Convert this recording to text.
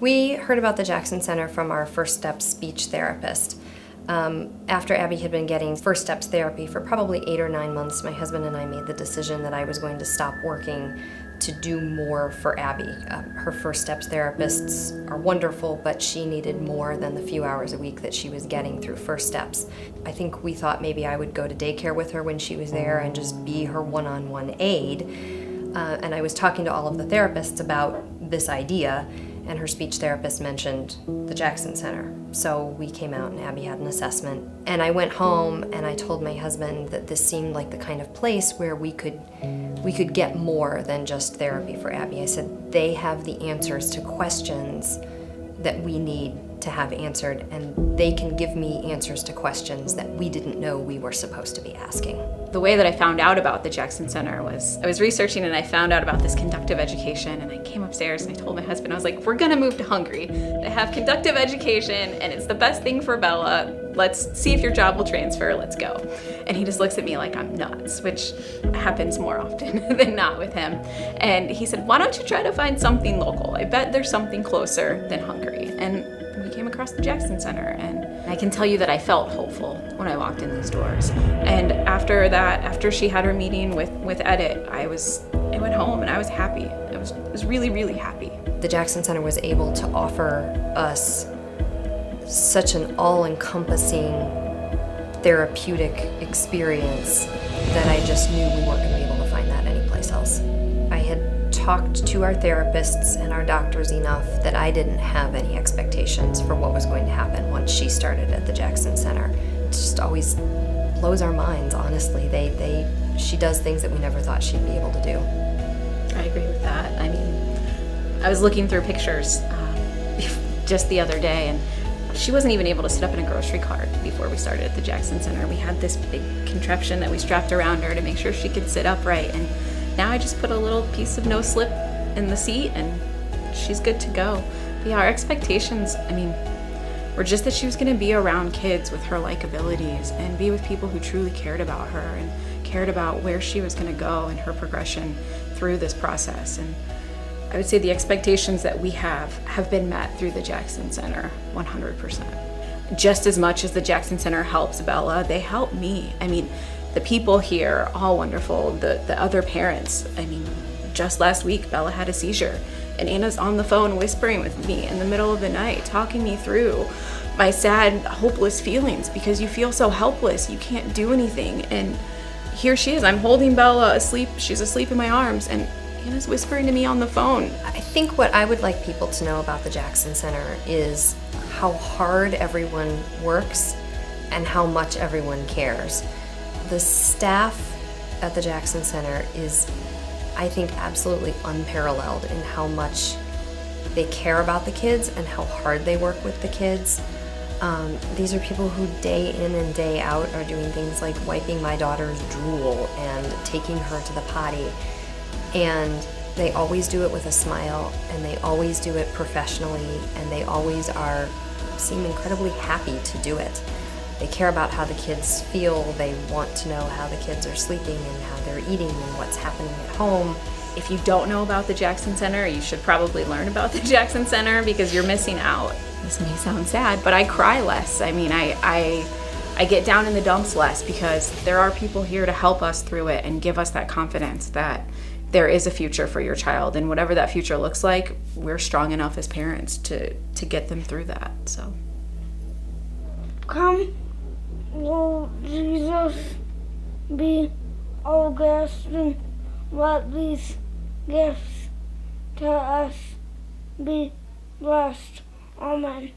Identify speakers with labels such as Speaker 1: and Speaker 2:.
Speaker 1: We heard about the Jackson Center from our First Steps speech therapist. After Abby had been getting First Steps therapy for probably 8 or 9 months, my husband and I made the decision that I was going to stop working to do more for Abby. Her First Steps therapists are wonderful, but she needed more than the few hours a week that she was getting through First Steps. I think we thought maybe I would go to daycare with her when she was there and just be her one-on-one aide. And I was talking to all of the therapists about this idea, and her speech therapist mentioned the Jackson Center. So we came out and Abby had an assessment. And I went home and I told my husband that this seemed like the kind of place where we could get more than just therapy for Abby. I said, they have the answers to questions that we need to have answered, and they can give me answers to questions that we didn't know we were supposed to be asking.
Speaker 2: The way that I found out about the Jackson Center was I was researching and I found out about this conductive education, and I came upstairs and I told my husband, I was like, we're gonna move to Hungary. They have conductive education and it's the best thing for Bella. Let's see if your job will transfer, let's go. And he just looks at me like I'm nuts, which happens more often than not with him. And he said, why don't you try to find something local? I bet there's something closer than Hungary. And we came across the Jackson Center, and I can tell you that I felt hopeful when I walked in these doors. And after that, after she had her meeting with Edit, I went home and I was happy. I was really, really happy.
Speaker 1: The Jackson Center was able to offer us such an all-encompassing therapeutic experience that I just knew we weren't going to be able to find that anyplace else. I had talked to our therapists and our doctors enough that I didn't have any expectations for what was going to happen once she started at the Jackson Center. It just always blows our minds, honestly. She does things that we never thought she'd be able to do.
Speaker 2: I agree with that. I mean, I was looking through pictures just the other day, and she wasn't even able to sit up in a grocery cart before we started at the Jackson Center. We had this big contraption that we strapped around her to make sure she could sit upright, and now I just put a little piece of no slip in the seat and she's good to go. But yeah, our expectations, I mean, were just that she was going to be around kids with her like abilities and be with people who truly cared about her and cared about where she was going to go and her progression through this process. And I would say the expectations that we have been met through the Jackson Center 100%. Just as much as the Jackson Center helps Bella, they help me. I mean, the people here, all wonderful. The other parents, I mean, just last week, Bella had a seizure, and Anna's on the phone whispering with me in the middle of the night, talking me through my sad, hopeless feelings because you feel so helpless, you can't do anything. And here she is, I'm holding Bella asleep, she's asleep in my arms, and Anna's whispering to me on the phone.
Speaker 1: I think what I would like people to know about the Jackson Center is how hard everyone works and how much everyone cares. The staff at the Jackson Center is, I think, absolutely unparalleled in how much they care about the kids and how hard they work with the kids. These are people who day in and day out are doing things like wiping my daughter's drool and taking her to the potty. And they always do it with a smile, and they always do it professionally, and they always seem incredibly happy to do it. They care about how the kids feel. They want to know how the kids are sleeping and how they're eating and what's happening at home.
Speaker 2: If you don't know about the Jackson Center, you should probably learn about the Jackson Center because you're missing out. This may sound sad, but I cry less. I mean, I get down in the dumps less because there are people here to help us through it and give us that confidence that there is a future for your child, and whatever that future looks like, we're strong enough as parents to get them through that. So,
Speaker 3: come, Lord Jesus, be our guest, and let these gifts to us be blessed. Amen.